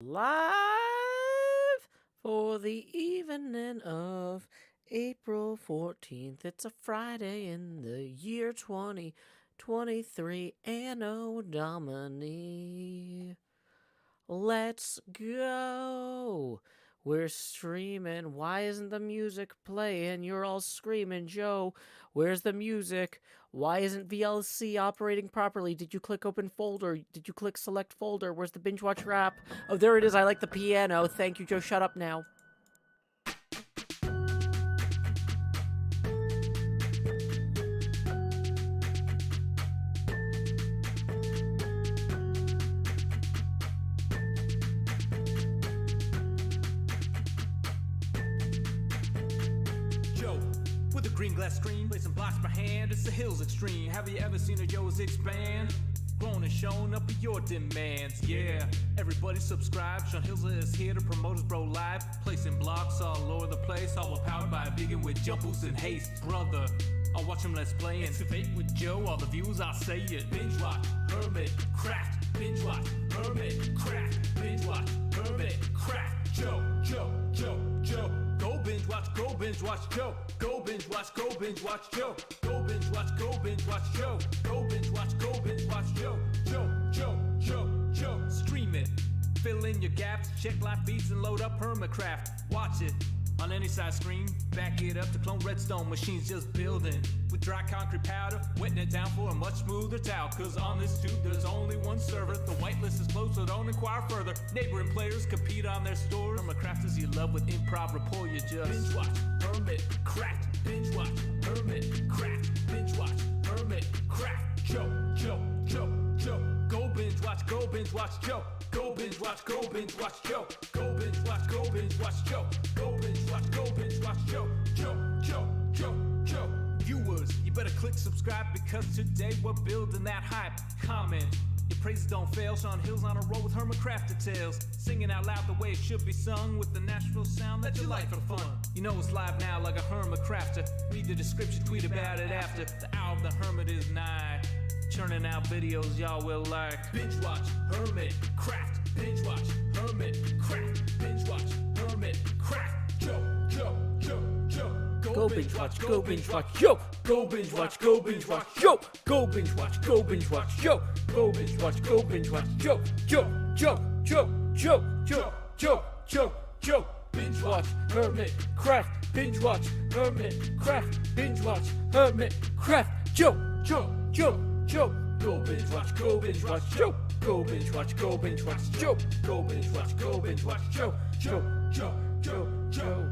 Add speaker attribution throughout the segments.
Speaker 1: Live for the evening of April 14th. It's a Friday in the year 2023, Anno Domini. Let's go. We're streaming. Why isn't the music playing? You're all screaming, Joe, where's the music? Why isn't VLC operating properly? Did you click open folder? Did you click select folder? Where's the binge watcher app? Oh, there it is. I like the piano. Thank you, Joe. Shut up now.
Speaker 2: Joe, with a green glass screen, placing blocks per hand, it's the hills extreme. Have you ever seen a Joe's expand? Grown and shown up with your demands, yeah. Everybody subscribe, Sean Hills is here to promote his bro live. Placing blocks all over the place, all powered by a vegan with jump boost and haste. Brother, I'll watch him let's play and excavate with Joe, all the views I'll say it. Binge watch, hermit, craft, binge watch, hermit, craft, binge watch, hermit, craft. Joe, Joe, Joe, Joe. Go binge watch, go binge watch Joe. Go binge watch, go binge watch Joe. Go binge watch, go binge watch Joe. Go binge watch, go binge watch Joe. Joe, Joe, Joe, Joe. Stream it. Fill in your gaps, check live feeds and load up HermitCraft. Watch it on any size screen. Back it up to clone redstone machines just building. With dry concrete powder, wetting it down for a much smoother towel. Cause on this tube there's only one server. The whitelist is closed, so don't inquire further. Neighboring players compete on their stores. HermitCrafters you love with improv rapport, you just binge watch, HermitCraft, binge watch, HermitCraft, binge watch, HermitCraft. Joe, Joe, Joe, Joe. Go binge watch, go binge watch Joe. Go binge watch, go binge watch Joe. Go binge watch, go binge watch Joe. Go binge watch, go binge watch Joe. Joe, Joe, Joe, Joe. Viewers, you better click subscribe because today we're building that hype. Comment, your praises don't fail. Sean Hill's on a roll with HermitCraft details. Singing out loud the way it should be sung with the natural sound that you like for fun. You know it's live now like a HermitCrafter. Read the description, tweet about it after. The hour of the Hermit is nigh. Churning out videos y'all will like. Binge watch, HermitCraft. Binge watch, HermitCraft. Binge watch, HermitCraft. Joe, Joe, Joe, Joe.
Speaker 1: Go binge watch, go binge watch, Joe.
Speaker 2: Go binge watch, go binge watch,
Speaker 1: Joe. Go binge watch, go binge watch, Joe. Go binge watch, go binge watch, Joe. Joe, Joe, Joe, Joe, Joe, Joe, Joe, Joe. Binge watch, HermitCraft. Binge watch, HermitCraft. Binge watch, HermitCraft. Joe, Joe, Joe, Joe. Go binge watch, go binge watch, Joe. Go binge watch, go binge watch, Joe. Go binge watch, go binge watch, Joe. Joe, Joe, Joe, Joe.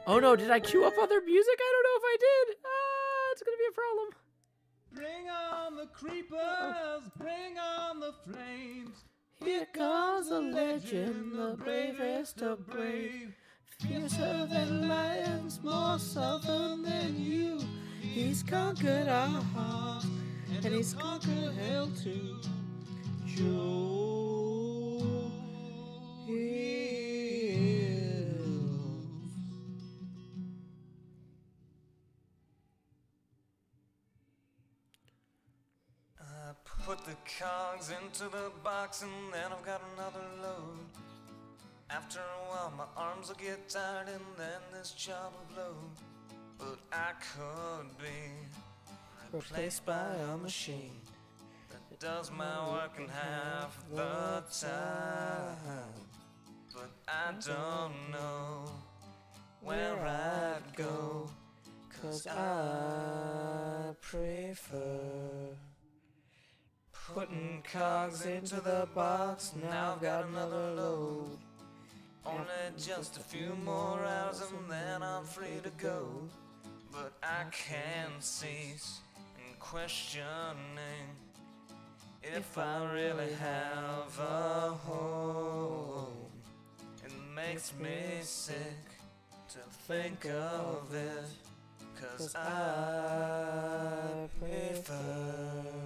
Speaker 1: Oh no, did I queue up other music? I don't know if I did. It's gonna be a problem.
Speaker 2: Bring on the creepers, bring on the flames.
Speaker 1: Here comes a legend, the bravest of brave. Fiercer than lions, more southern than you. He's conquered our hearts, and he's conquered hell too. Joe Hills.
Speaker 3: Put the cogs into the box and then I've got another load. After a while my arms will get tired and then this job will blow. But I could be replaced by a machine that does my work in half the time. But I don't know where I'd go, 'cause I prefer putting cogs into the box. Now I've got another load. Only just a few more hours and then I'm free to go. But I can't cease in questioning if I really have a home. It makes me sick to think of it, 'cause I prefer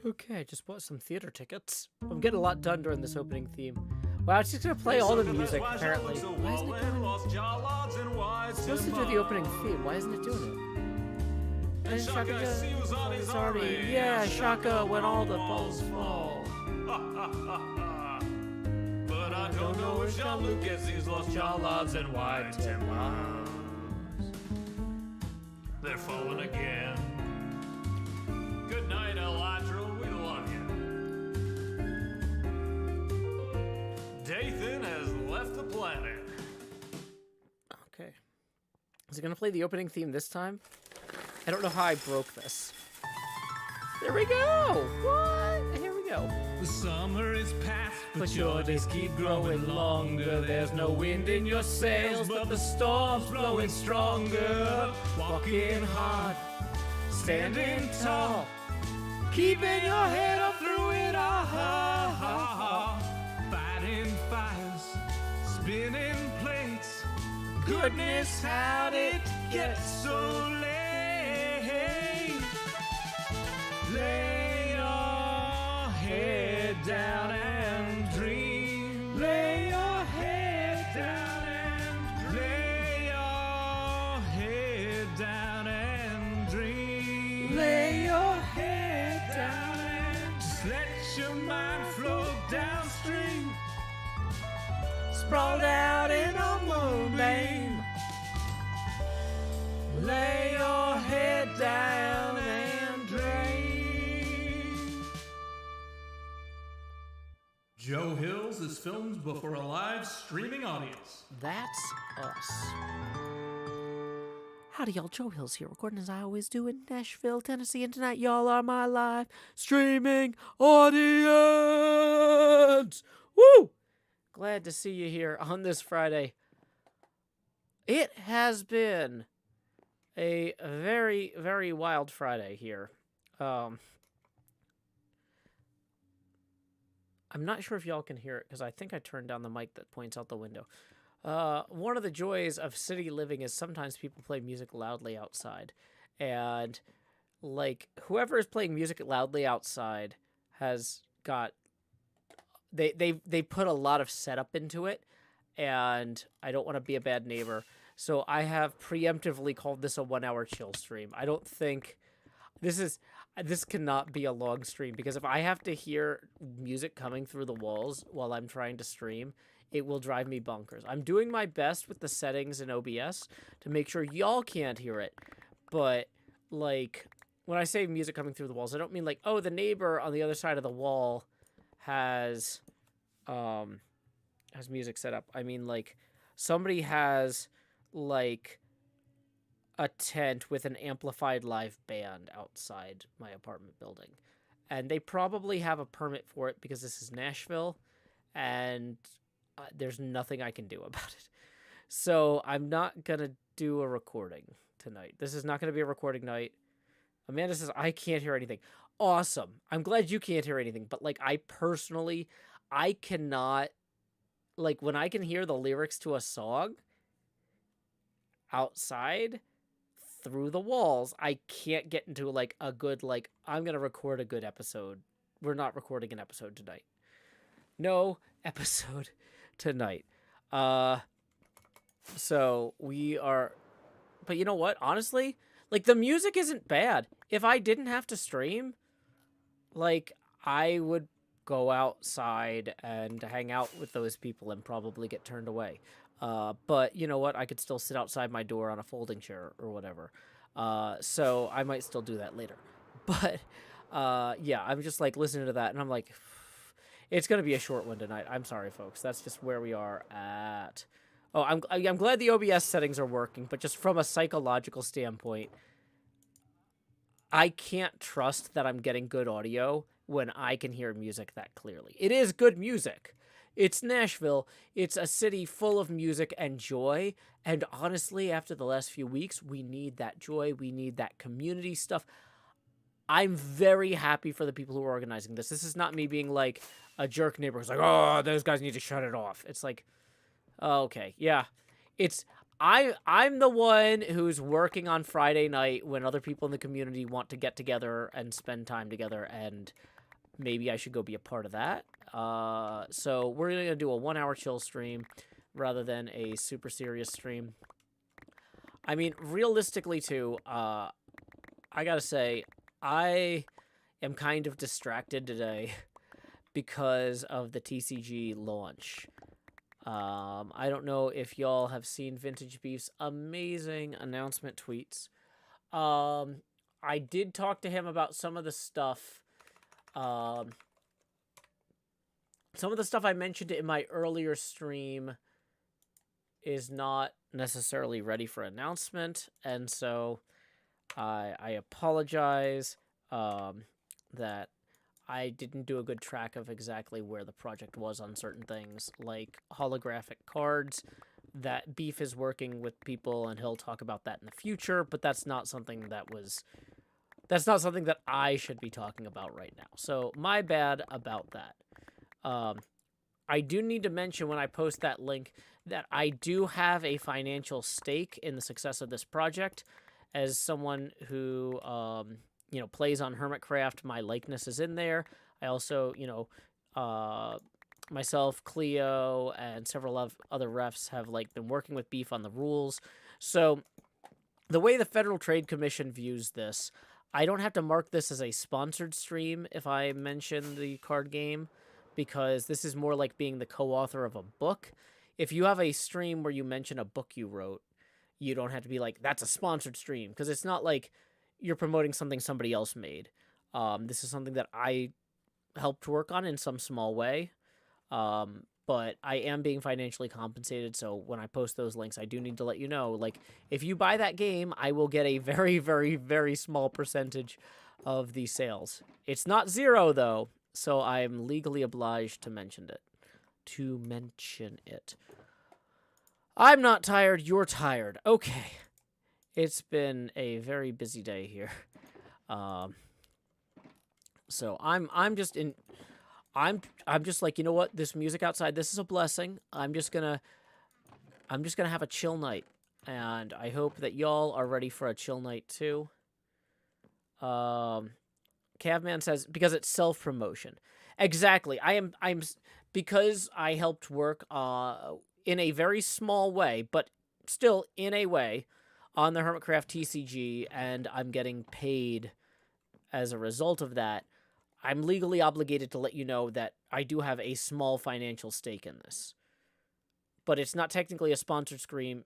Speaker 1: Okay, I just bought some theater tickets. I'm getting a lot done during this opening theme. Wow, it's just gonna play all the music, apparently. Why isn't it going? It's supposed to do the opening theme. Why isn't it doing it? And Shaka sorry. Yeah, Shaka when all the balls fall.
Speaker 2: But I don't know if Jean-Luc gets these lost Jalabs and white Timbers. They're falling again. Good night, Elytra. We love you. Dathan has left the planet.
Speaker 1: Okay. Is it gonna play the opening theme this time? I don't know how I broke this. There we go! What? Here we go.
Speaker 2: The summer is past,
Speaker 1: But your days keep growing longer. There's no wind in your sails, but the storm's blowing stronger. Walking hard, standing tall, keeping your head up through it all.
Speaker 2: Fighting fires, spinning plates.
Speaker 1: Goodness, how'd it get
Speaker 2: so late? Lay your head down and dream. Lay your head down and lay your head down and dream.
Speaker 1: Lay your head
Speaker 2: down and just let your mind flow downstream.
Speaker 1: sprawled out in a moonbeam. Lay your head down and dream.
Speaker 2: Joe Hills is filmed before a live streaming audience.
Speaker 1: That's us. Howdy, y'all. Joe Hills here, recording as I always do in Nashville, Tennessee, and tonight y'all are my live streaming audience. Woo! Glad to see you here on this Friday. It has been a very, very wild Friday here. I'm not sure if y'all can hear it because I think I turned down the mic that points out the window. One of the joys of city living is sometimes people play music loudly outside. And, like, whoever is playing music loudly outside has got... They put a lot of setup into it, and I don't want to be a bad neighbor. So I have preemptively called this a 1 hour chill stream. I don't think... This cannot be a long stream, because if I have to hear music coming through the walls while I'm trying to stream, it will drive me bonkers. I'm doing my best with the settings in OBS to make sure y'all can't hear it. But, like, when I say music coming through the walls, I don't mean like, oh, the neighbor on the other side of the wall has music set up. I mean, like, somebody has, like, a tent with an amplified live band outside my apartment building. And they probably have a permit for it because this is Nashville, and there's nothing I can do about it. So I'm not going to do a recording tonight. This is not going to be a recording night. Amanda says, I can't hear anything. Awesome. I'm glad you can't hear anything. But, like, I cannot, like, when I can hear the lyrics to a song outside through the walls, I can't get into, like, a good, like, I'm going to record a good episode. We're not recording an episode tonight. No episode tonight. So we are, but you know what? Honestly, like, the music isn't bad. If I didn't have to stream, like, I would go outside and hang out with those people and probably get turned away. But you know what? I could still sit outside my door on a folding chair or whatever. So I might still do that later. But, yeah, I'm just, like, listening to that, and I'm like, it's going to be a short one tonight. I'm sorry, folks. That's just where we are at. Oh, I'm glad the OBS settings are working, but just from a psychological standpoint, I can't trust that I'm getting good audio when I can hear music that clearly. It is good music. It's Nashville. It's a city full of music and joy. And honestly, after the last few weeks, we need that joy. We need that community stuff. I'm very happy for the people who are organizing this. This is not me being like a jerk neighbor who's like, oh, those guys need to shut it off. It's like, oh, okay, yeah. I'm the one who's working on Friday night when other people in the community want to get together and spend time together, and maybe I should go be a part of that. So we're going to do a 1 hour chill stream rather than a super serious stream. I mean, realistically, too, I gotta say, I am kind of distracted today because of the TCG launch. I don't know if y'all have seen Vintage Beef's amazing announcement tweets. I did talk to him about some of the stuff. Some of the stuff I mentioned in my earlier stream is not necessarily ready for announcement, and so I apologize that I didn't do a good track of exactly where the project was on certain things, like holographic cards. That Beef is working with people, and he'll talk about that in the future, but that's not something that I should be talking about right now. So my bad about that. I do need to mention when I post that link that I do have a financial stake in the success of this project. As someone who, plays on HermitCraft, my likeness is in there. I also, myself, Cleo, and several of other refs have been working with Beef on the rules. So the way the Federal Trade Commission views this, I don't have to mark this as a sponsored stream if I mention the card game, because this is more like being the co-author of a book. If you have a stream where you mention a book you wrote, you don't have to be like, that's a sponsored stream, because it's not like you're promoting something somebody else made. This is something that I helped work on in some small way, but I am being financially compensated, so when I post those links, I do need to let you know, if you buy that game, I will get a very, very, very small percentage of the sales. It's not zero, though, so I'm legally obliged to mention it. I'm not tired, you're tired. Okay. It's been a very busy day here. So I'm just like, you know what? This music outside, this is a blessing. I'm just gonna have a chill night. And I hope that y'all are ready for a chill night too. Cavman says, because it's self-promotion. Exactly. I'm because I helped work in a very small way, but still in a way, on the HermitCraft TCG, and I'm getting paid as a result of that. I'm legally obligated to let you know that I do have a small financial stake in this. But it's not technically a sponsored scream.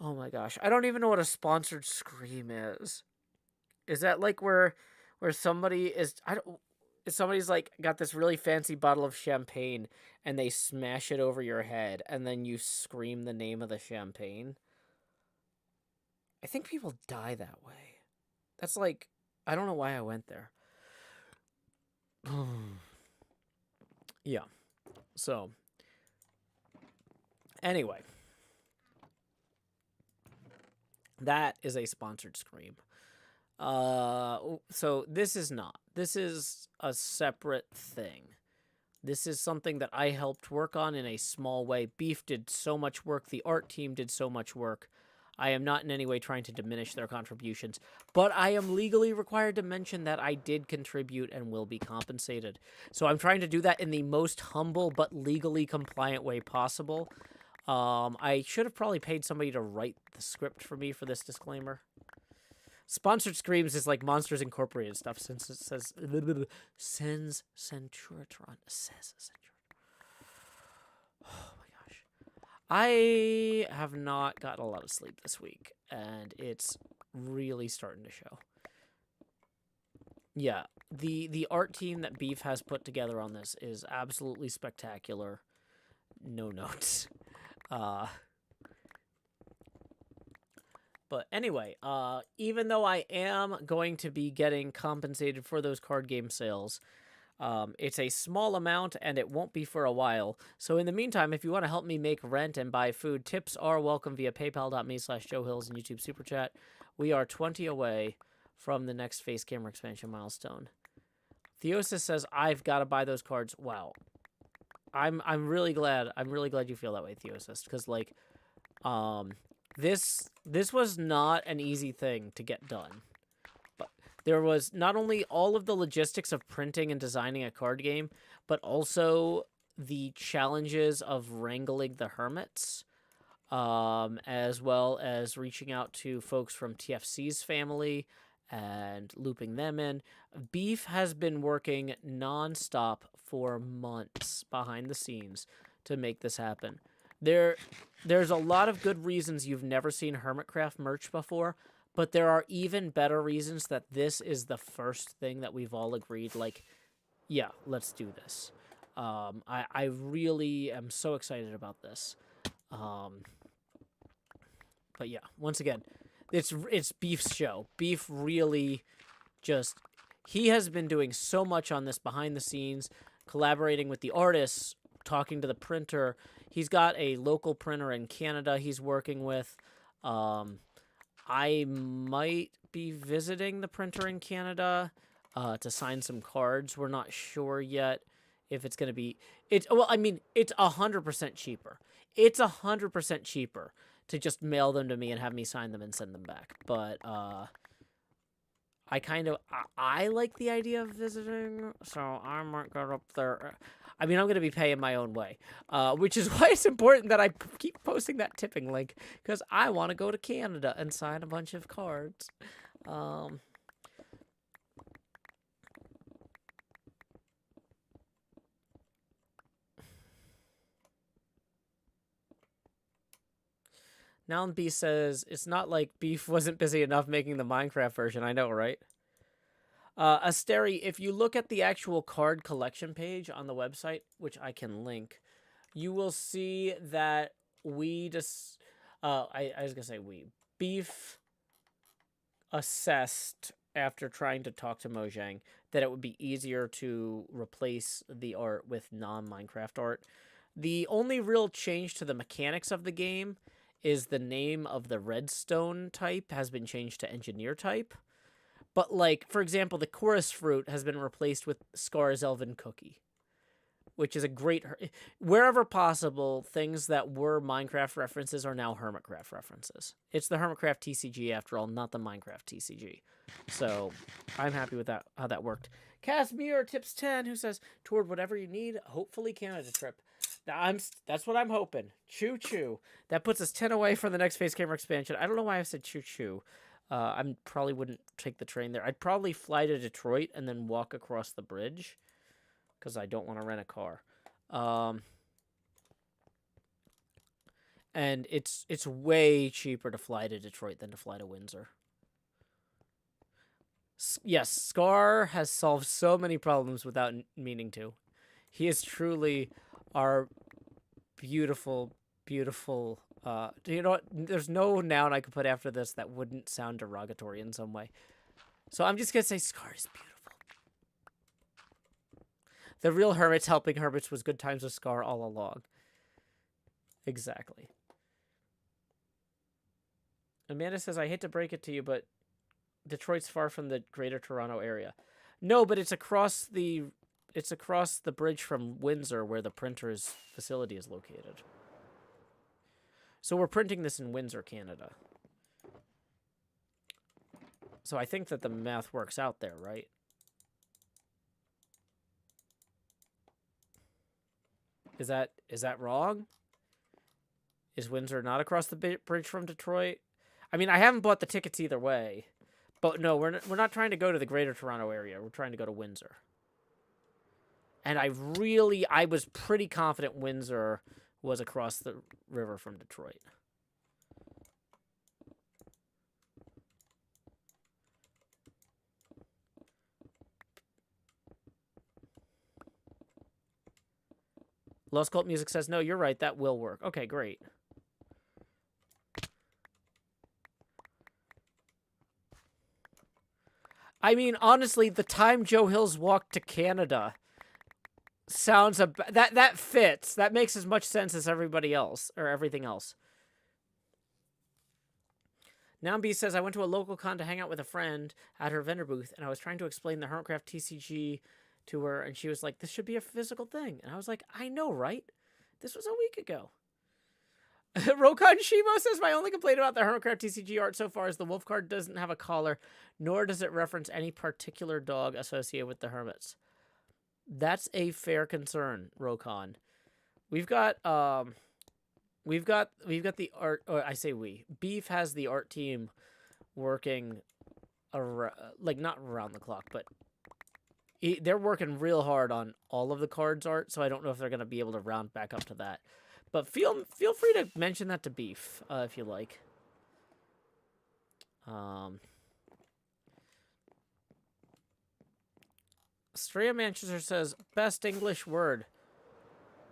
Speaker 1: Oh my gosh. I don't even know what a sponsored scream is. Is that like where somebody is... somebody's got this really fancy bottle of champagne and they smash it over your head and then you scream the name of the champagne? I think people die that way. That's I don't know why I went there. Yeah. So, anyway. That is a sponsored scream. So this is not. This is a separate thing. This is something that I helped work on in a small way. Beef did so much work. The art team did so much work. I am not in any way trying to diminish their contributions, but I am legally required to mention that I did contribute and will be compensated. So I'm trying to do that in the most humble but legally compliant way possible. I should have probably paid somebody to write the script for me for this disclaimer. Sponsored screams is like Monsters Incorporated stuff, since it says sends Centuritron. Oh my gosh. I have not gotten a lot of sleep this week, and it's really starting to show. Yeah, the art team that Beef has put together on this is absolutely spectacular. No notes. But anyway, even though I am going to be getting compensated for those card game sales, it's a small amount and it won't be for a while. So in the meantime, if you want to help me make rent and buy food, tips are welcome via paypal.me/JoeHills and YouTube Super Chat. We are 20 away from the next face camera expansion milestone. Theosis says, I've got to buy those cards. Wow. I'm really glad. I'm really glad you feel that way, Theosis, because this was not an easy thing to get done. There was not only all of the logistics of printing and designing a card game, but also the challenges of wrangling the hermits, as well as reaching out to folks from TFC's family and looping them in. Beef has been working nonstop for months behind the scenes to make this happen. There's a lot of good reasons you've never seen HermitCraft merch before, but there are even better reasons that this is the first thing that we've all agreed, like, yeah, let's do this. I really am so excited about this. But yeah, once again, it's Beef's show. Beef really just, he has been doing so much on this behind the scenes, collaborating with the artists, talking to the printer. He's got a local printer in Canada he's working with. I might be visiting the printer in Canada to sign some cards. We're not sure yet if it's going to be... It's 100% cheaper. It's 100% cheaper to just mail them to me and have me sign them and send them back. But I like the idea of visiting, so I might go up there. I mean, I'm going to be paying my own way, which is why it's important that I keep posting that tipping link, because I want to go to Canada and sign a bunch of cards. Now B says, it's not like Beef wasn't busy enough making the Minecraft version. I know, right? Asteri, if you look at the actual card collection page on the website, which I can link, you will see that we just... I was going to say we. Beef assessed, after trying to talk to Mojang, that it would be easier to replace the art with non-Minecraft art. The only real change to the mechanics of the game is the name of the redstone type has been changed to engineer type. But, like, for example, the chorus fruit has been replaced with Scar's Elven Cookie, which is a great... Wherever possible, things that were Minecraft references are now HermitCraft references. It's the HermitCraft TCG, after all, not the Minecraft TCG. So, I'm happy with that, how that worked. Casimir Tips 10, who says, toward whatever you need, hopefully Canada trip. That's what I'm hoping. Choo choo. That puts us 10 away from the next Face Camera expansion. I don't know why I said choo choo. I probably wouldn't take the train there. I'd probably fly to Detroit and then walk across the bridge, because I don't want to rent a car. And it's way cheaper to fly to Detroit than to fly to Windsor. Yes, Scar has solved so many problems without meaning to. He is truly our beautiful, beautiful... you know what? There's no noun I could put after this that wouldn't sound derogatory in some way. So I'm just going to say Scar is beautiful. The real hermits helping hermits was good times with Scar all along. Exactly. Amanda says, I hate to break it to you, but Detroit's far from the greater Toronto area. No, but it's across the bridge from Windsor, where the printer's facility is located. So we're printing this in Windsor, Canada. So I think that the math works out there, right? Is that wrong? Is Windsor not across the bridge from Detroit? I mean, I haven't bought the tickets either way. But no, we're not trying to go to the greater Toronto area. We're trying to go to Windsor. And I was pretty confident Windsor was across the river from Detroit. Lost Cult Music says, no, you're right. That will work. Okay, great. I mean, honestly, the time Joe Hills walked to Canada sounds... that fits. That makes as much sense as everybody else, or everything else. Nambi says, I went to a local con to hang out with a friend at her vendor booth, and I was trying to explain the HermitCraft TCG to her, and she was like, this should be a physical thing. And I was like, I know, right? This was a week ago. Rokan Shimo says, my only complaint about the Hermitcraft TCG art so far is the wolf card doesn't have a collar, nor does it reference any particular dog associated with the hermits. That's a fair concern, Rokan. We've got the art, or I say we. Beef has the art team working like not around the clock, but they're working real hard on all of the cards art, so I don't know if they're going to be able to round back up to that. But feel free to mention that to Beef if you like. Strea Manchester says, best English word.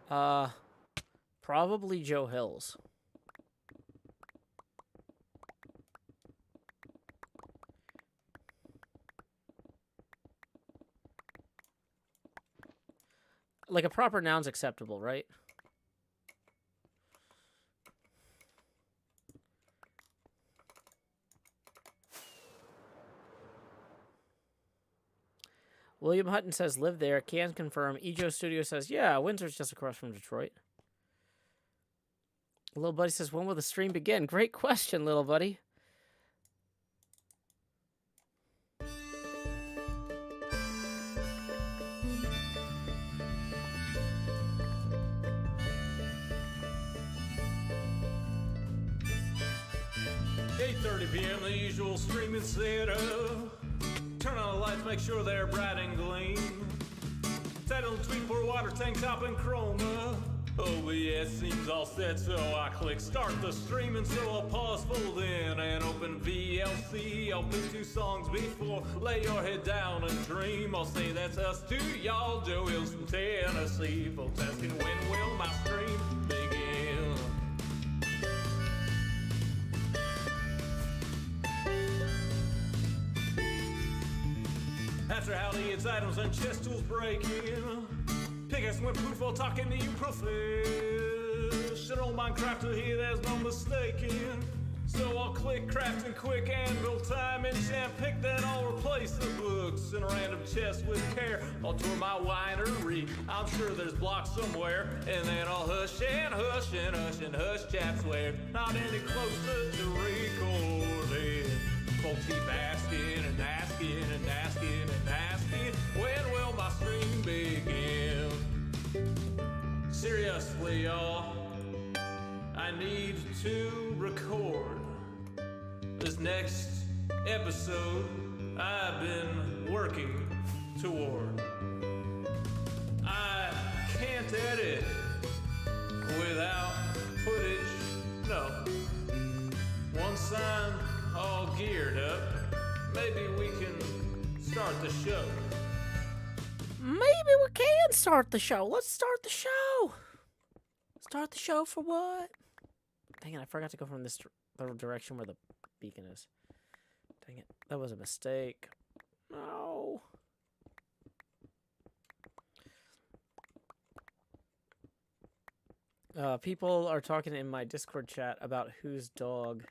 Speaker 1: Probably Joe Hills. Like a proper noun's acceptable, right? William Hutton says, live there. Can confirm. Ejo Studio says, yeah, Windsor's just across from Detroit. Little Buddy says, when will the stream begin? Great question, Little Buddy.
Speaker 2: p.m. the usual streaming setup. Turn on the lights, make sure they're bright and gleam. Title tweet for water tank top and chroma. OBS seems all set, so I click start the stream, and so I'll pause, fold in, and open VLC. I'll pick 2 songs before lay your head down and dream. I'll say that's us to y'all, Joe Hills from Tennessee. Folks asking when will my stream begin? After howdy, it's items and chest tools breaking. Pick us when proof while talking to you professional Minecrafter here, there's no mistaking. So I'll click crafting quick anvil time and champ pick, then I'll replace the books in a random chest with care. I'll tour my winery, I'm sure there's blocks somewhere, and then I'll hush and hush and hush and hush chat swear. Not any closer to recording. Folks keep asking and asking and asking and asking, when will my stream begin? Seriously, y'all, I need to record this next episode I've been working toward. I can't edit without footage, no. Once I'm all geared up, maybe we can start the show.
Speaker 1: Maybe we can start the show. Let's start the show. Start the show for what? Dang it, I forgot to go from this the direction where the beacon is. Dang it, that was a mistake. No. People are talking in my Discord chat about whose dog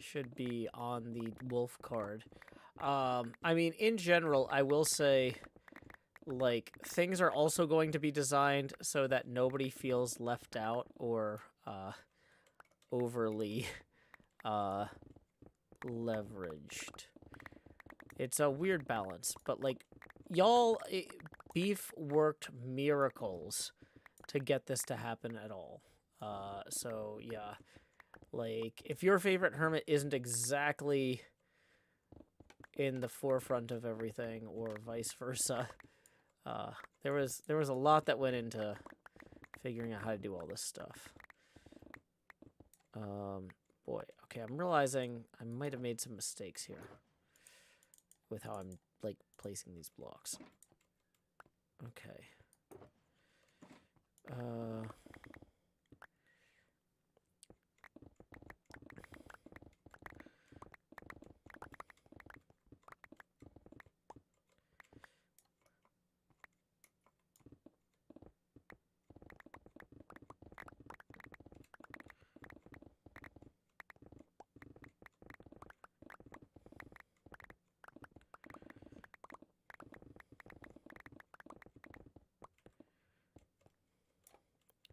Speaker 1: should be on the wolf card. I mean, in general, I will say, like, things are also going to be designed so that nobody feels left out or overly leveraged. It's a weird balance, but like, y'all, Beef worked miracles to get this to happen at all. So yeah, like, if your favorite hermit isn't exactly in the forefront of everything, or vice versa, there was a lot that went into figuring out how to do all this stuff. Boy, okay, I'm realizing I might have made some mistakes here with how I'm, like, placing these blocks. Okay.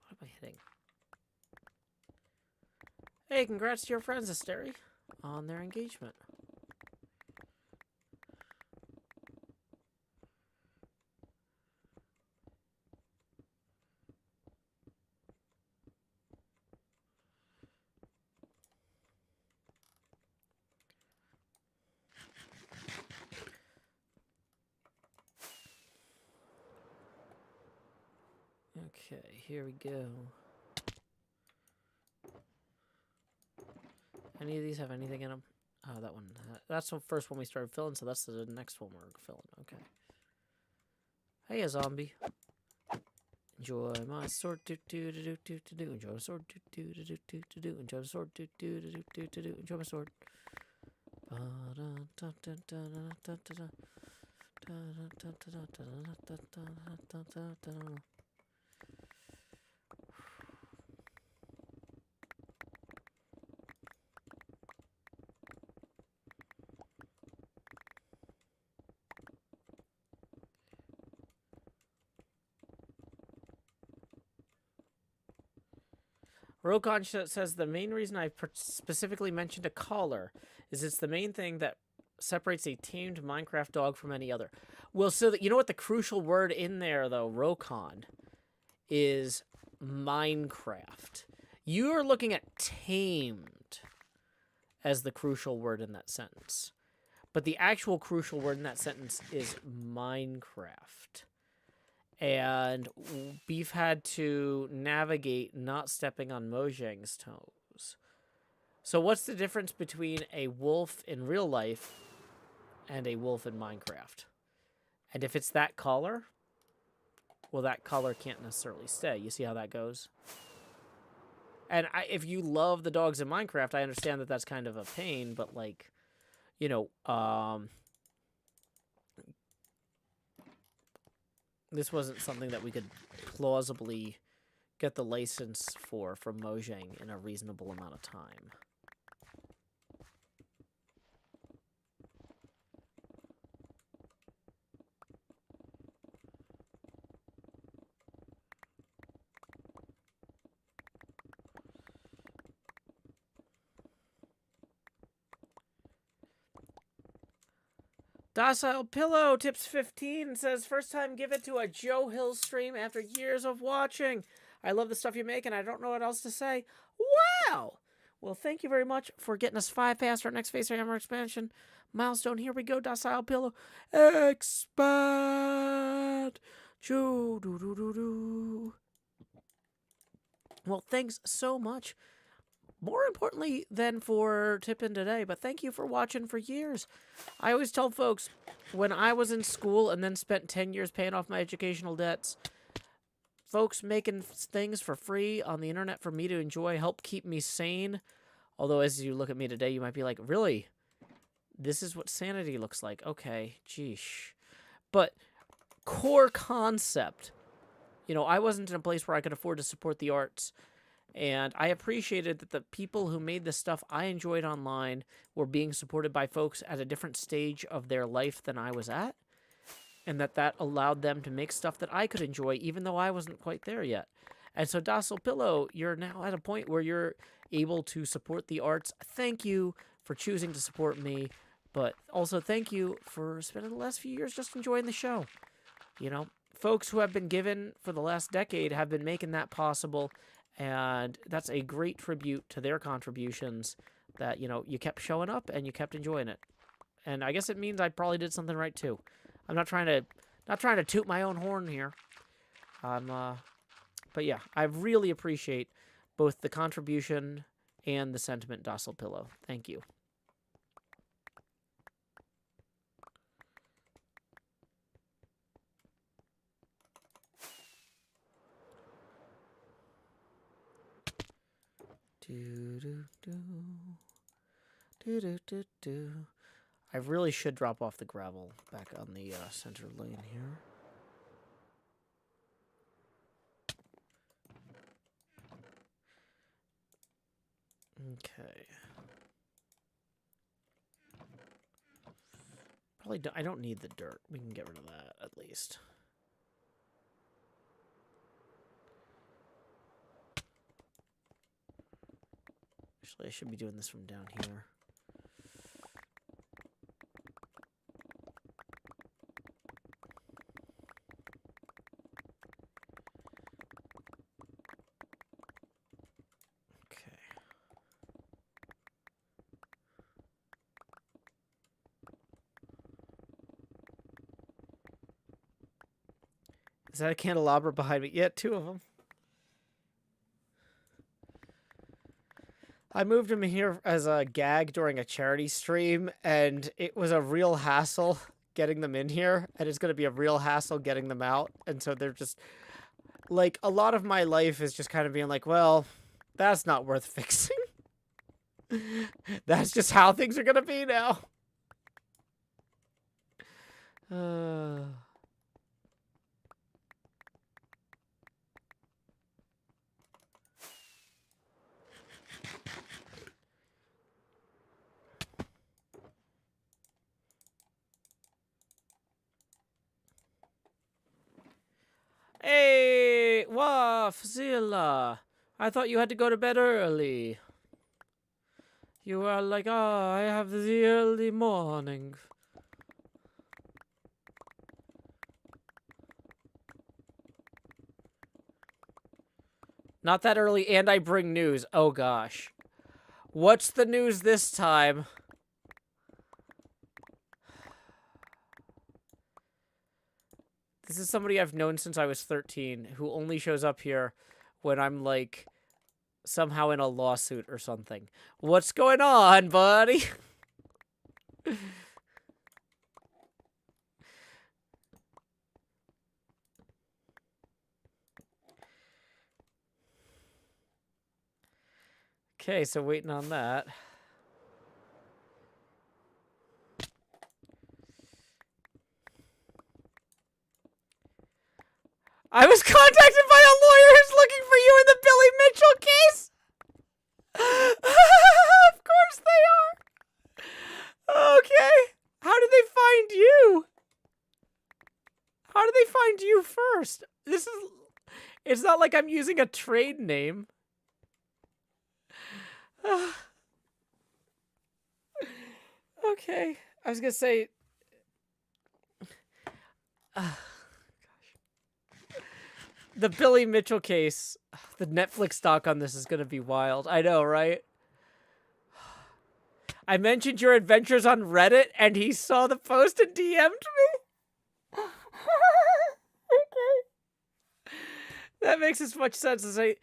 Speaker 1: What am I hitting? Hey, congrats to your friends, Asteri, on their engagement. Okay, here we go. Any of these have anything in them? Oh, that one. That's the first one we started filling, so that's the next one we're filling. Okay. Hey, a zombie. Enjoy my sword, do do do do do do do. Enjoy my sword, do do do do do do do. Enjoy my sword, do do do do do do. Enjoy my sword. Rokon says the main reason I specifically mentioned a collar is it's the main thing that separates a tamed Minecraft dog from any other. Well, so that you know what the crucial word in there though, Rokon, is Minecraft. You are looking at tamed as the crucial word in that sentence. But the actual crucial word in that sentence is Minecraft. And Beef had to navigate not stepping on Mojang's toes. So what's the difference between a wolf in real life and a wolf in Minecraft? And if it's that color, well, that color can't necessarily stay. You see how that goes? And if you love the dogs in Minecraft, I understand that that's kind of a pain, but like, you know, this wasn't something that we could plausibly get the license for from Mojang in a reasonable amount of time. Docile Pillow tips 15 and says, first time give it to a Joe Hill stream after years of watching. I love the stuff you make and I don't know what else to say. Wow! Well, thank you very much for getting us 5 past our next Face Hammer expansion milestone. Here we go, Docile Pillow. Expand! Choo-doo-doo-doo-doo. Well, thanks so much. More importantly than for tipping today, but thank you for watching for years. I always tell folks, when I was in school and then spent 10 years paying off my educational debts, folks making things for free on the internet for me to enjoy help keep me sane. Although as you look at me today, you might be like, really? This is what sanity looks like. Okay, geesh. But core concept, you know, I wasn't in a place where I could afford to support the arts. And I appreciated that the people who made the stuff I enjoyed online were being supported by folks at a different stage of their life than I was at. And that allowed them to make stuff that I could enjoy, even though I wasn't quite there yet. And so, Docile Pillow, you're now at a point where you're able to support the arts. Thank you for choosing to support me. But also, thank you for spending the last few years just enjoying the show. You know, folks who have been given for the last decade have been making that possible. And that's a great tribute to their contributions that, you know, you kept showing up and you kept enjoying it. And I guess it means I probably did something right too. I'm not trying to toot my own horn here. But yeah, I really appreciate both the contribution and the sentiment, Docile Pillow. Thank you. I really should drop off the gravel back on the center lane here. Okay. Probably I don't need the dirt. We can get rid of that at least. Actually, I should be doing this from down here. Okay. Is that a candelabra behind me? Yeah, 2 of them. I moved him here as a gag during a charity stream, and it was a real hassle getting them in here, and it's going to be a real hassle getting them out. And so they're just, like, a lot of my life is just kind of being like, well, that's not worth fixing. That's just how things are going to be now. Hey, Wafzilla. I thought you had to go to bed early. You are like, I have the early morning. Not that early, and I bring news. Oh, gosh. What's the news this time? This is somebody I've known since I was 13, who only shows up here when I'm, like, somehow in a lawsuit or something. What's going on, buddy? Okay, so waiting on that. I was contacted by a lawyer who's looking for you in the Billy Mitchell case. Of course they are. Okay. How did they find you? How did they find you first? It's not like I'm using a trade name. Okay. I was going to say... The Billy Mitchell case, the Netflix doc on this is going to be wild. I know, right? I mentioned your adventures on Reddit, and he saw the post and DM'd me. Okay. That makes as much sense as hey,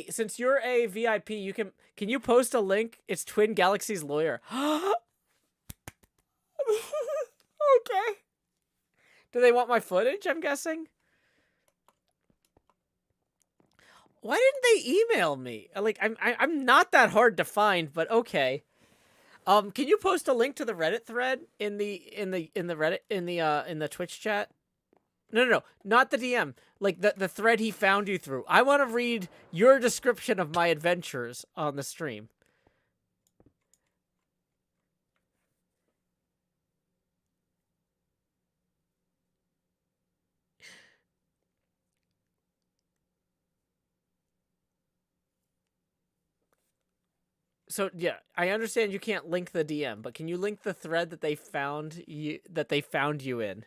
Speaker 1: since you're a VIP, can you post a link? It's Twin Galaxy's lawyer. Okay. Do they want my footage, I'm guessing? Why didn't they email me? Like, I'm not that hard to find, but okay. Can you post a link to the Reddit thread in the Reddit in the Twitch chat? No, not the DM. Like the thread he found you through. I want to read your description of my adventures on the stream. So yeah, I understand you can't link the DM, but can you link the thread that they found you in?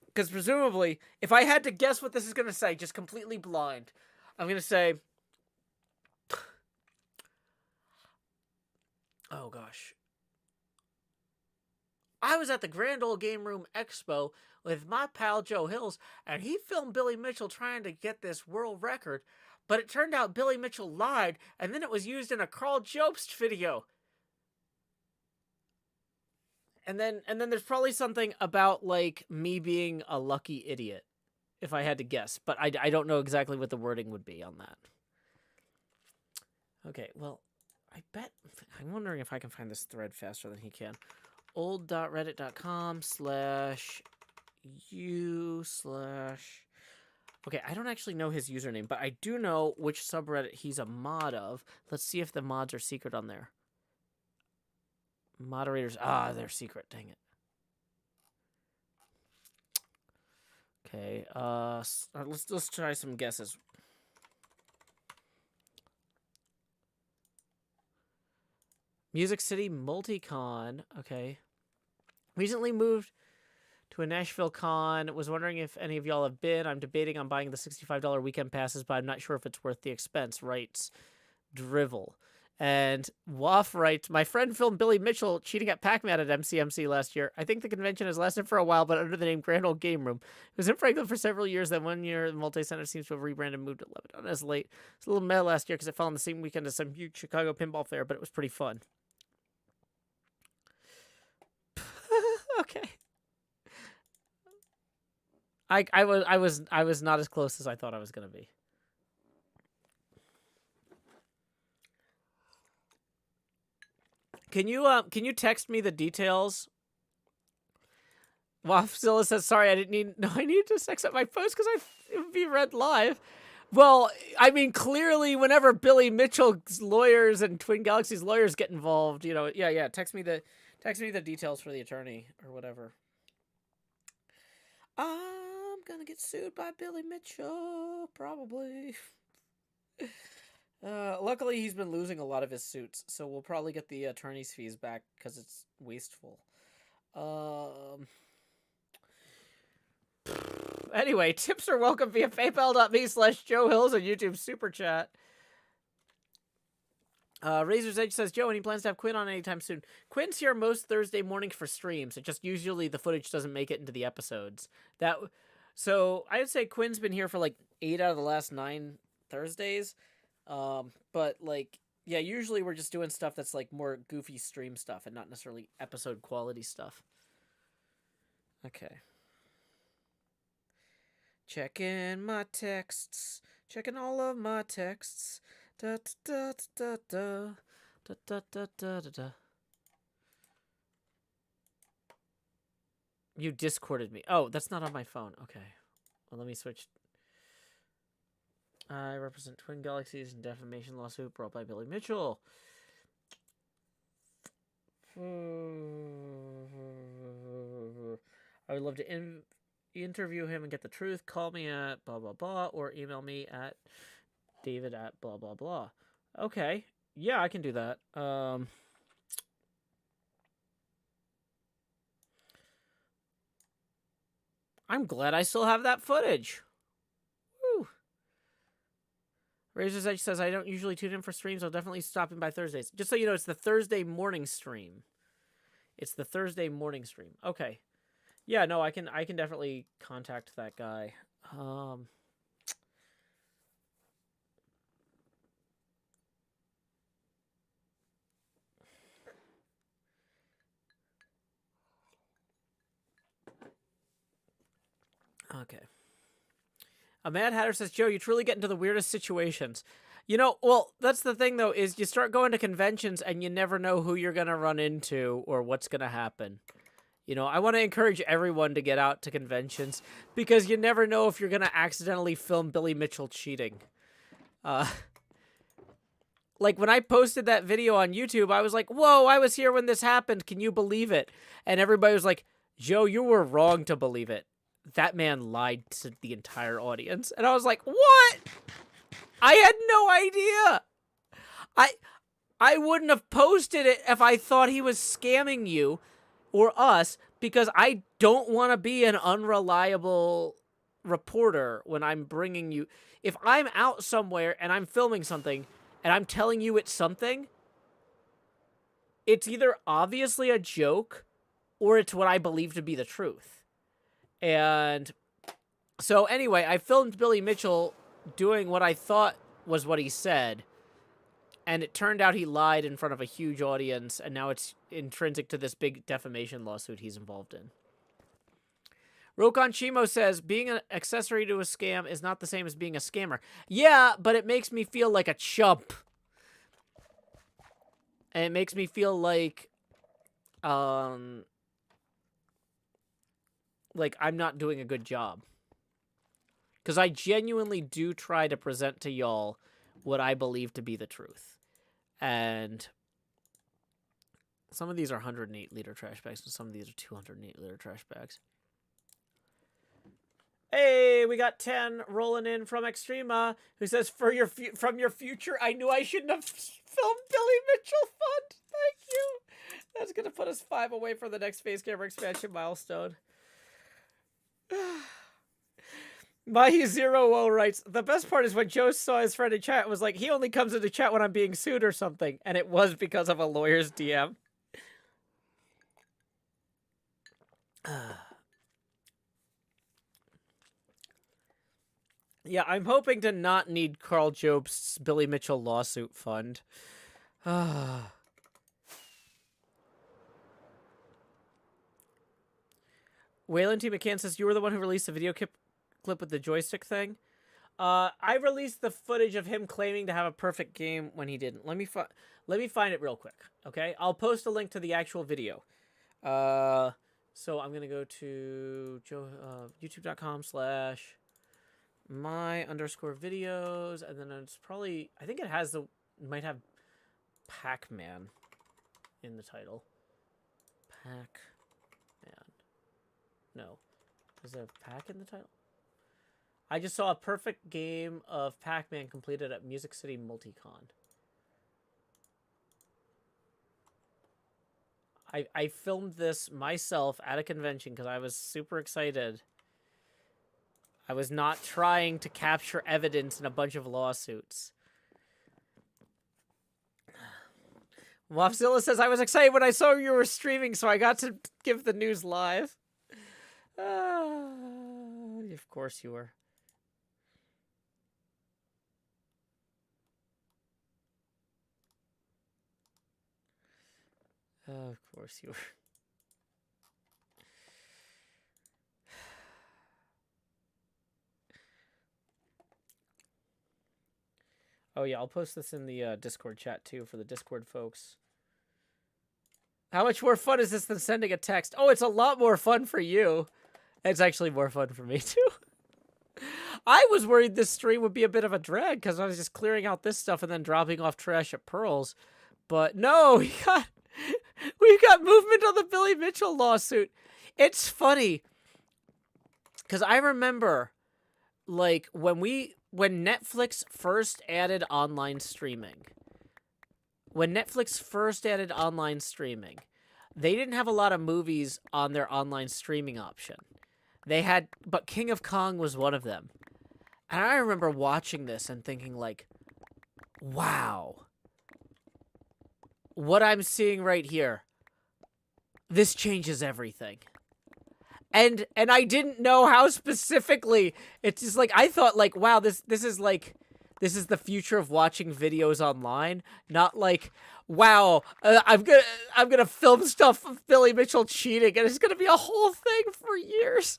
Speaker 1: Because presumably, if I had to guess what this is gonna say, just completely blind, I'm gonna say, oh gosh, I was at the Grand Ole Game Room Expo with my pal Joe Hills, and he filmed Billy Mitchell trying to get this world record. But it turned out Billy Mitchell lied, and then it was used in a Carl Jobst video. And then there's probably something about, like, me being a lucky idiot, if I had to guess. But I don't know exactly what the wording would be on that. Okay, well, I'm wondering if I can find this thread faster than he can. old.reddit.com/u/ Okay, I don't actually know his username, but I do know which subreddit he's a mod of. Let's see if the mods are secret on there. Moderators, they're secret, dang it. Okay, let's try some guesses. Music City Multicon. Okay. Recently moved to a Nashville con. Was wondering if any of y'all have been. I'm debating on buying the $65 weekend passes, but I'm not sure if it's worth the expense, writes Drivel. And Waff writes, my friend filmed Billy Mitchell cheating at Pac-Man at MCMC last year. I think the convention has lasted for a while, but under the name Grand Old Game Room. It was in Franklin for several years. Then 1 year, the Multi-Center seems to have rebranded and moved to Lebanon as late. It's a little mad last year because it fell on the same weekend as some huge Chicago pinball fair, but it was pretty fun. Okay. I was not as close as I thought I was gonna be. Can you text me the details? Waffzilla says, sorry, I need to sex up my post because it would be read live. Well, I mean, clearly, whenever Billy Mitchell's lawyers and Twin Galaxies lawyers get involved, you know, yeah. Text me the details for the attorney or whatever. I'm gonna get sued by Billy Mitchell, probably. Luckily, he's been losing a lot of his suits, so we'll probably get the attorney's fees back because it's wasteful. Anyway, tips are welcome via paypal.me/Joe Hills and YouTube Super Chat. Razor's Edge says, Joe, any plans to have Quinn on anytime soon? Quinn's here most Thursday mornings for streams. It just usually the footage doesn't make it into the episodes. So I would say Quinn's been here for like 8 out of the last 9 Thursdays. But like, yeah, usually we're just doing stuff that's like more goofy stream stuff and not necessarily episode quality stuff. Okay. Checking my texts. Checking all of my texts. Da da da da da da da da da da. You Discorded me. Oh, that's not on my phone. Okay. Well, let me switch. I represent Twin Galaxies in defamation lawsuit brought by Billy Mitchell. I would love to interview him and get the truth. Call me at blah blah blah or email me at David at blah blah blah. Okay. Yeah, I can do that. I'm glad I still have that footage. Woo. Razor's Edge says, I don't usually tune in for streams. I'll definitely stop in by Thursdays. Just so you know, it's the Thursday morning stream. It's the Thursday morning stream. Okay. Yeah, no, I can definitely contact that guy. Okay. A Mad Hatter says, Joe, you truly get into the weirdest situations. You know, well, that's the thing, though, is you start going to conventions and you never know who you're going to run into or what's going to happen. You know, I want to encourage everyone to get out to conventions because you never know if you're going to accidentally film Billy Mitchell cheating. Like, when I posted that video on YouTube, I was like, whoa, I was here when this happened. Can you believe it? And everybody was like, Joe, you were wrong to believe it. That man lied to the entire audience. And I was like, what? I had no idea. I wouldn't have posted it if I thought he was scamming you or us because I don't want to be an unreliable reporter when I'm bringing you. If I'm out somewhere and I'm filming something and I'm telling you it's something, it's either obviously a joke or it's what I believe to be the truth. And so anyway, I filmed Billy Mitchell doing what I thought was what he said. And it turned out he lied in front of a huge audience. And now it's intrinsic to this big defamation lawsuit he's involved in. Rokon Shimo says, being an accessory to a scam is not the same as being a scammer. Yeah, but it makes me feel like a chump. And it makes me feel like I'm not doing a good job. Because I genuinely do try to present to y'all what I believe to be the truth. And some of these are 108-liter trash bags, and some of these are 208-liter trash bags. Hey, we got 10 rolling in from Extrema, who says, from your future, I knew I shouldn't have filmed Billy Mitchell Fund. Thank was 5 away from the next face camera expansion milestone. My Zero writes, the best part is when Joe saw his friend in chat was like, he only comes into chat when I'm being sued or something. And it was because of a lawyer's DM. Yeah, I'm hoping to not need Carl Jobst's Billy Mitchell lawsuit fund. Waylon T. McCann says, you were the one who released the video clip with the joystick thing. I released the footage of him claiming to have a perfect game when he didn't. Let me find it real quick, okay? I'll post a link to the actual video. So I'm gonna go to youtube.com/my_videos, and then it's probably, I think it has might have Pac-Man in the title. Pac-Man. No. Is there a Pac in the title? I just saw a perfect game of Pac-Man completed at Music City Multicon. I filmed this myself at a convention because I was super excited. I was not trying to capture evidence in a bunch of lawsuits. Wafzilla says, I was excited when I saw you were streaming, so I got to give the news live. Of course you were. Of course you were. Oh yeah, I'll post this in the Discord chat too for the Discord folks. How much more fun is this than sending a text? Oh, it's a lot more fun for you. It's actually more fun for me too. I was worried this stream would be a bit of a drag because I was just clearing out this stuff and then dropping off trash at Pearl's. But no, we got movement on the Billy Mitchell lawsuit. It's funny because I remember, like, when Netflix first added online streaming. When Netflix first added online streaming, they didn't have a lot of movies on their online streaming option. But King of Kong was one of them. And I remember watching this and thinking, like, wow. What I'm seeing right here, this changes everything. And I didn't know how specifically. It's just like, I thought, like, wow, this is the future of watching videos online. Not like, wow, I'm gonna film stuff of Billy Mitchell cheating, and it's gonna be a whole thing for years.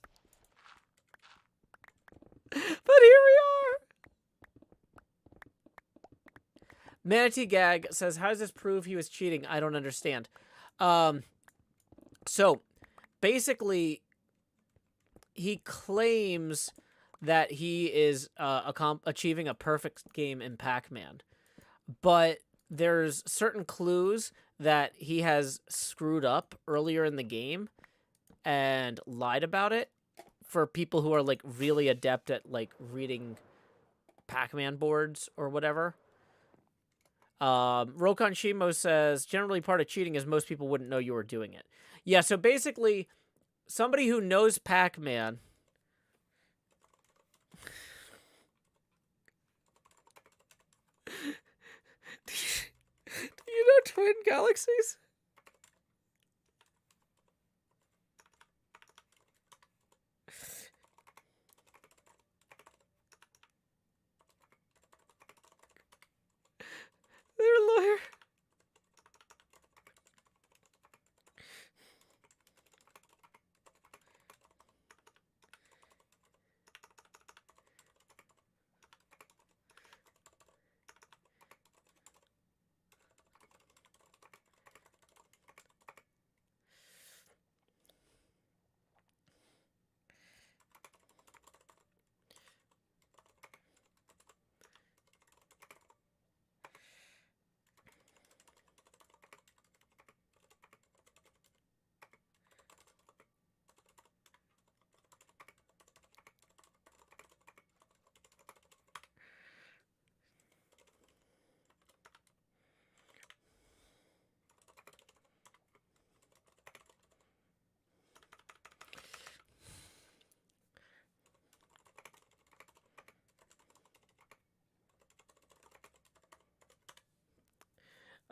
Speaker 1: But here we are. Manatee Gag says, how does this prove he was cheating? I don't understand. So, basically, he claims that he is achieving a perfect game in Pac-Man. But there's certain clues that he has screwed up earlier in the game and lied about it for people who are, like, really adept at, like, reading Pac-Man boards or whatever. Rokon Shimo says, generally part of cheating is most people wouldn't know you were doing it. Yeah, so basically, somebody who knows Pac-Man... Do you know Twin Galaxies? They're a lawyer.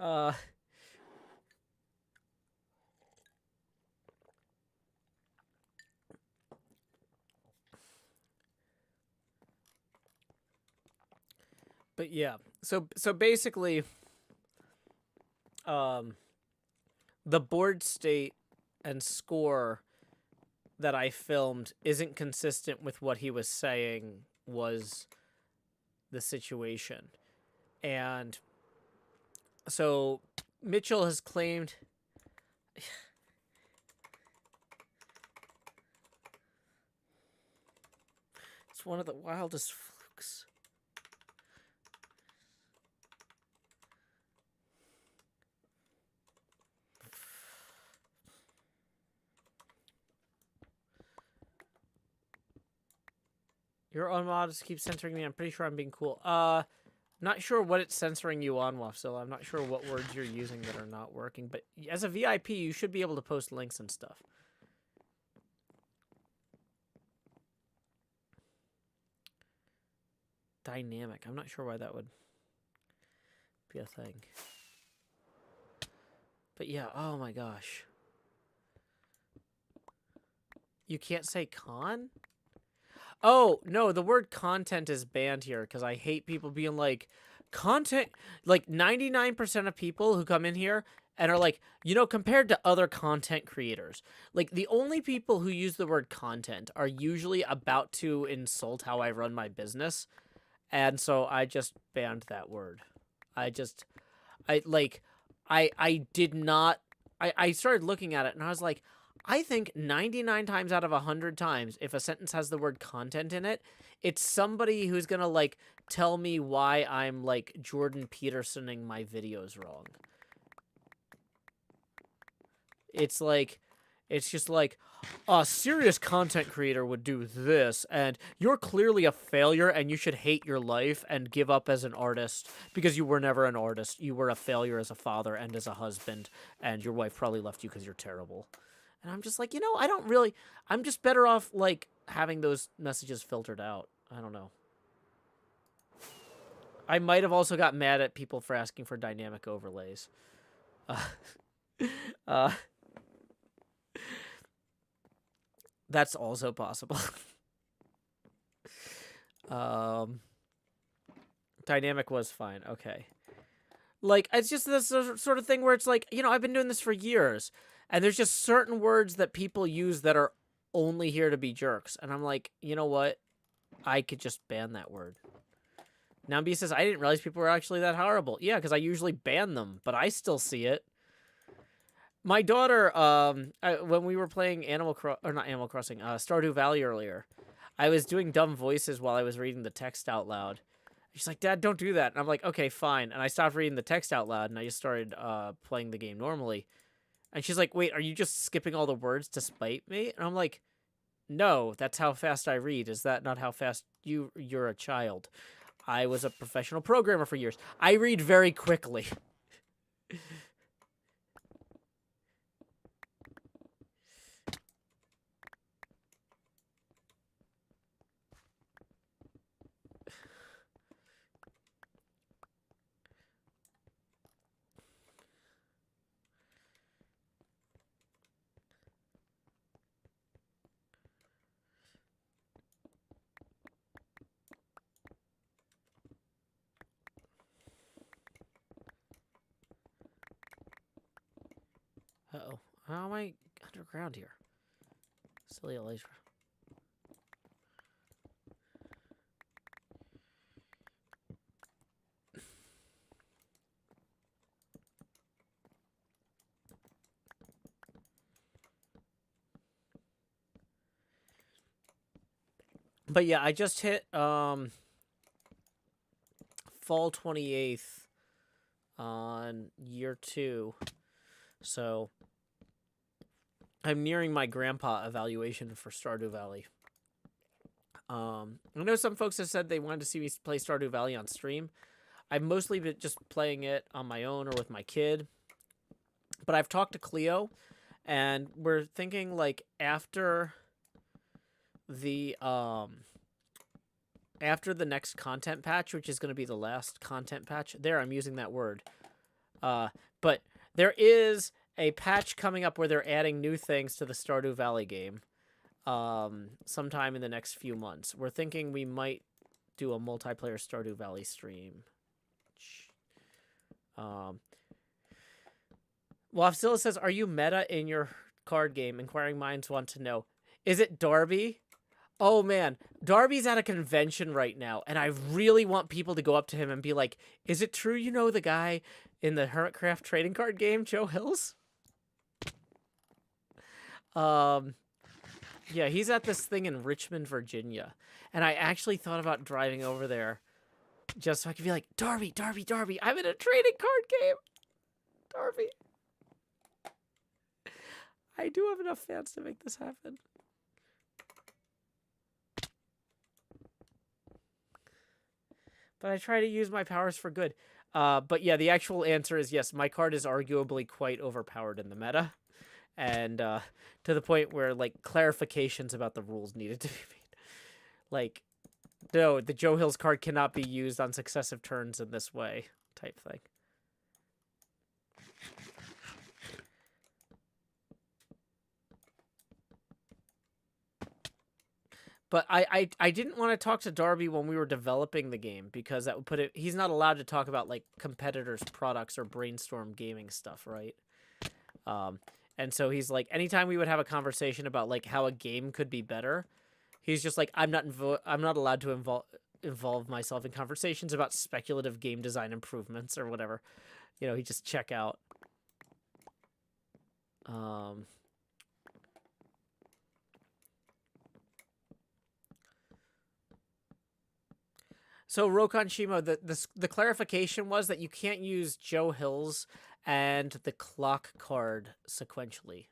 Speaker 1: Uh, but yeah, so basically, um, the board state and score that I filmed isn't consistent with what he was saying was the situation. And so Mitchell has claimed it's one of the wildest flukes. Your own mod just keeps censoring me. I'm pretty sure I'm being cool. Not sure what it's censoring you on, Wafzilla. I'm not sure what words you're using that are not working. But as a VIP, you should be able to post links and stuff. Dynamic. I'm not sure why that would be a thing. But yeah, oh my gosh. You can't say con? Oh, no, the word content is banned here because I hate people being like, content. Like 99% of people who come in here and are like, you know, compared to other content creators, like the only people who use the word content are usually about to insult how I run my business. And so I just banned that word. I did not, I started looking at it and I was like, I think 99 times out of 100 times, if a sentence has the word content in it, it's somebody who's going to, like, tell me why I'm, like, Jordan Petersoning my videos wrong. It's like, it's just like, a serious content creator would do this, and you're clearly a failure, and you should hate your life and give up as an artist, because you were never an artist. You were a failure as a father and as a husband, and your wife probably left you because you're terrible. And I'm just like, you know, I don't really, I'm just better off, like, having those messages filtered out. I don't know. I might have also got mad at people for asking for dynamic overlays. That's also possible. Dynamic was fine. Okay. Like, it's just this sort of thing where it's like, you know, I've been doing this for years. And there's just certain words that people use that are only here to be jerks. And I'm like, you know what? I could just ban that word. Now B says, I didn't realize people were actually that horrible. Yeah, because I usually ban them, but I still see it. My daughter, when we were playing Stardew Valley earlier, I was doing dumb voices while I was reading the text out loud. She's like, Dad, don't do that. And I'm like, okay, fine. And I stopped reading the text out loud, and I just started playing the game normally. And she's like, wait, are you just skipping all the words to spite me? And I'm like, no, that's how fast I read. Is that not how fast you're a child? I was a professional programmer for years. I read very quickly. Uh-oh. How am I underground here? Silly Elytra. But yeah, I just hit fall 28th on year 2. So I'm nearing my grandpa evaluation for Stardew Valley. I know some folks have said they wanted to see me play Stardew Valley on stream. I've mostly been just playing it on my own or with my kid. But I've talked to Cleo, and we're thinking, like, after the next content patch, which is going to be the last content patch. There, I'm using that word. But there is a patch coming up where they're adding new things to the Stardew Valley game. Sometime in the next few months. We're thinking we might do a multiplayer Stardew Valley stream. Wafzilla says, "Are you meta in your card game? Inquiring minds want to know. Is it Darby? Oh man, Darby's at a convention right now, and I really want people to go up to him and be like, "Is it true you know the guy in the HermitCraft trading card game, Joe Hills?" Yeah, he's at this thing in Richmond, Virginia, and I actually thought about driving over there just so I could be like, "Darby, Darby, Darby, I'm in a trading card game, Darby." I do have enough fans to make this happen. But I try to use my powers for good. But yeah, the actual answer is yes, my card is arguably quite overpowered in the meta. And to the point where, like, clarifications about the rules needed to be made. Like, no, the Joe Hills card cannot be used on successive turns in this way, type thing. But I didn't want to talk to Darby when we were developing the game because that would put it... He's not allowed to talk about, like, competitors' products or brainstorm gaming stuff, right? And so he's like, anytime we would have a conversation about, like, how a game could be better, he's just like, I'm not allowed to involve myself in conversations about speculative game design improvements or whatever. You know, he just check out. So Rokon Shimo, the clarification was that you can't use Joe Hills and the clock card sequentially.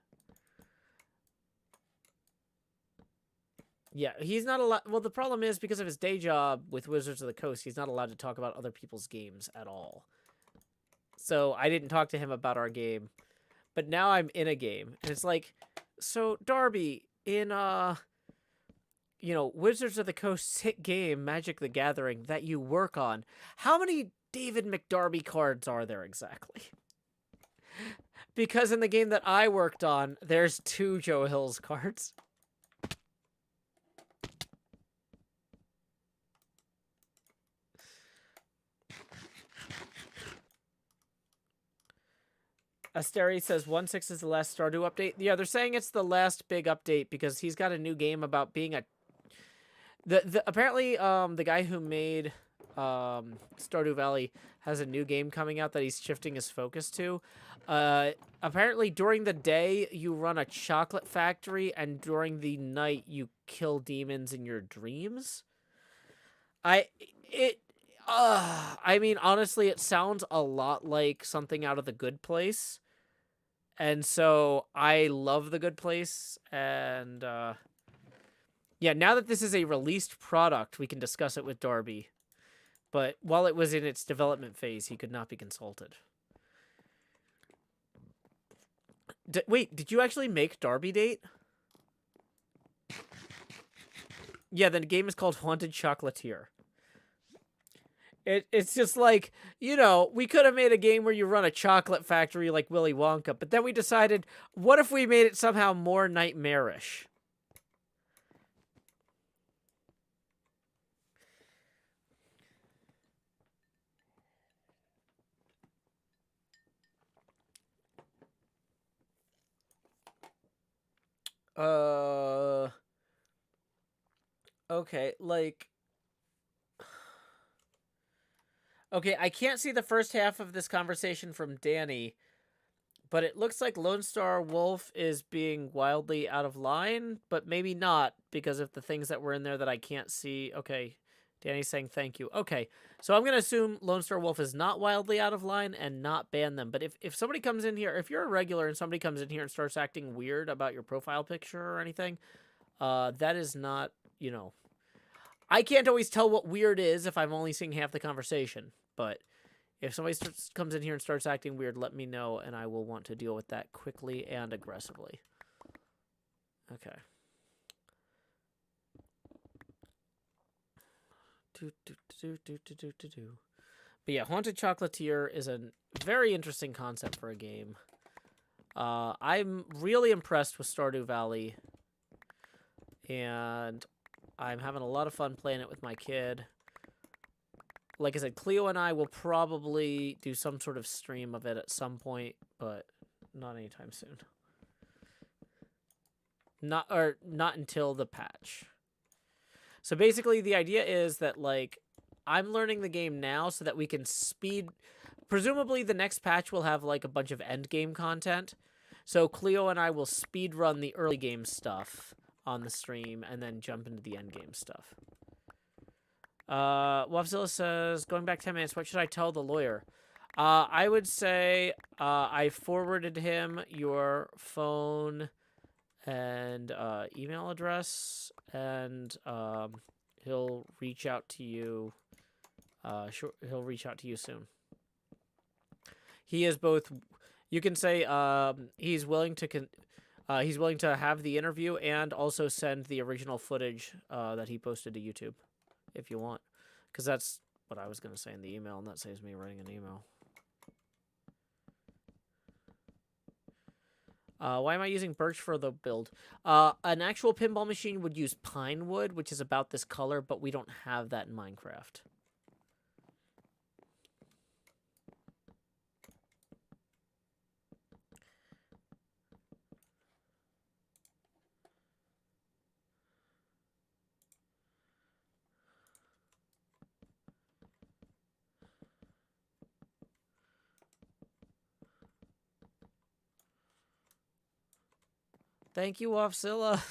Speaker 1: Yeah, he's not allowed... Well, the problem is, because of his day job with Wizards of the Coast, he's not allowed to talk about other people's games at all. So I didn't talk to him about our game. But now I'm in a game, and it's like, so Darby, in you know, Wizards of the Coast's hit game, Magic the Gathering, that you work on, how many David McDarby cards are there exactly? Because in the game that I worked on, there's 2 Joe Hills cards. Asteri says 1.6 is the last Stardew update. Yeah, they're saying it's the last big update because he's got a new game about being a... Apparently, the guy who made Stardew Valley has a new game coming out that he's shifting his focus to. Apparently, during the day, you run a chocolate factory, and during the night, you kill demons in your dreams. I mean, honestly, it sounds a lot like something out of The Good Place. And so I love The Good Place. And yeah, now that this is a released product, we can discuss it with Darby. But while it was in its development phase, he could not be consulted. Wait, did you actually make Darby Date? Yeah, the game is called Haunted Chocolatier. It's just like, you know, we could have made a game where you run a chocolate factory like Willy Wonka, but then we decided, what if we made it somehow more nightmarish? Okay, like... Okay, I can't see the first half of this conversation from Danny, but it looks like Lone Star Wolf is being wildly out of line, but maybe not because of the things that were in there that I can't see. Okay, Danny's saying thank you. Okay, so I'm going to assume Lone Star Wolf is not wildly out of line and not ban them. But if somebody comes in here, if you're a regular and somebody comes in here and starts acting weird about your profile picture or anything, that is not, you know... I can't always tell what weird is if I'm only seeing half the conversation, but if somebody comes in here and starts acting weird, let me know, and I will want to deal with that quickly and aggressively. Okay. But yeah, Haunted Chocolatier is an very interesting concept for a game. I'm really impressed with Stardew Valley, and I'm having a lot of fun playing it with my kid. Like I said, Cleo and I will probably do some sort of stream of it at some point, but not anytime soon. Not until the patch. So basically the idea is that, like, I'm learning the game now so that we can speed. Presumably the next patch will have like a bunch of end game content. So Cleo and I will speed run the early game stuff on the stream and then jump into the end game stuff. Wafzilla says, going back 10 minutes, what should I tell the lawyer? I would say I forwarded him your phone and email address, and he'll reach out to you. He'll reach out to you soon. He is both. You can say he's willing to have the interview and also send the original footage that he posted to YouTube, if you want, because that's what I was going to say in the email, and that saves me writing an email. Why am I using birch for the build? An actual pinball machine would use pine wood, which is about this color, but we don't have that in Minecraft. Thank you, Wafzilla.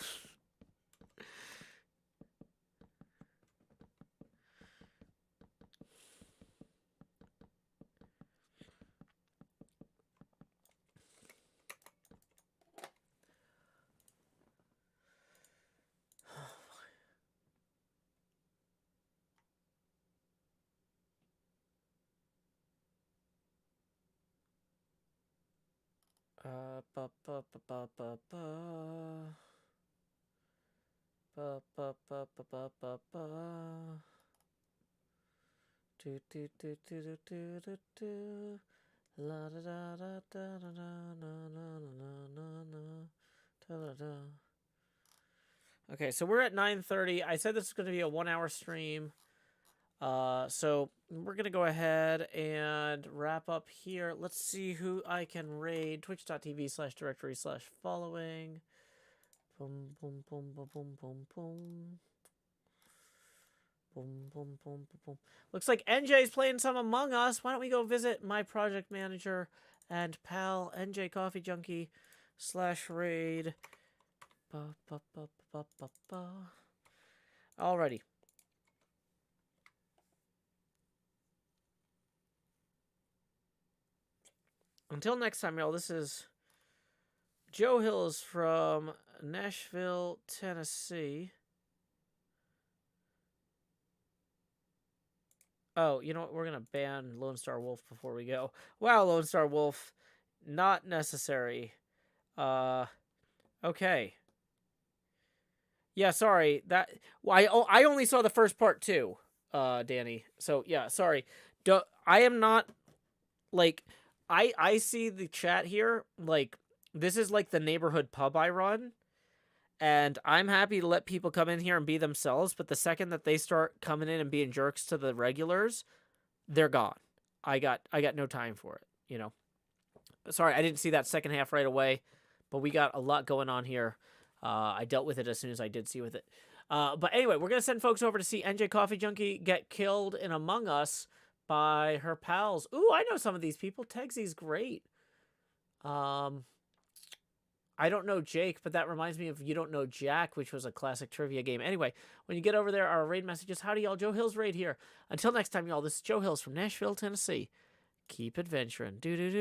Speaker 1: Ba ba ba ba ba ba. Ba ba ba ba ba ba ba. Do do do do do do do do. La da da da da da da na na na na na da da da. Okay, so we're at 9:30. I said this is going to be a 1-hour stream. So we're going to go ahead and wrap up here. Let's see who I can raid. Twitch.tv/directory/following. Boom, boom, boom, boom, boom, boom, boom. Boom, boom, boom, boom, boom. Looks like NJ's playing some Among Us. Why don't we go visit my project manager and pal, NJ Coffee Junkie /raid. Ba, ba, ba, ba, ba, ba. Alrighty. Until next time, y'all, this is Joe Hills from Nashville, Tennessee. Oh, you know what? We're going to ban Lone Star Wolf before we go. Wow, Lone Star Wolf. Not necessary. Okay. Yeah, sorry. I only saw the first part too, Danny. So, yeah, sorry. I am not, like, I see the chat here, like, this is like the neighborhood pub I run, and I'm happy to let people come in here and be themselves, but the second that they start coming in and being jerks to the regulars, they're gone. I got no time for it, you know. Sorry, I didn't see that second half right away, but we got a lot going on here. I dealt with it as soon as I did see with it. But anyway, we're going to send folks over to see NJ Coffee Junkie get killed in Among Us by her pals. Ooh, I know some of these people. Tegsy's great. I don't know Jake, but that reminds me of You Don't Know Jack, which was a classic trivia game. Anyway, when you get over there, our raid messages. Howdy, y'all. Joe Hills raid here. Until next time, y'all, this is Joe Hills from Nashville, Tennessee. Keep adventuring. Do-do-do.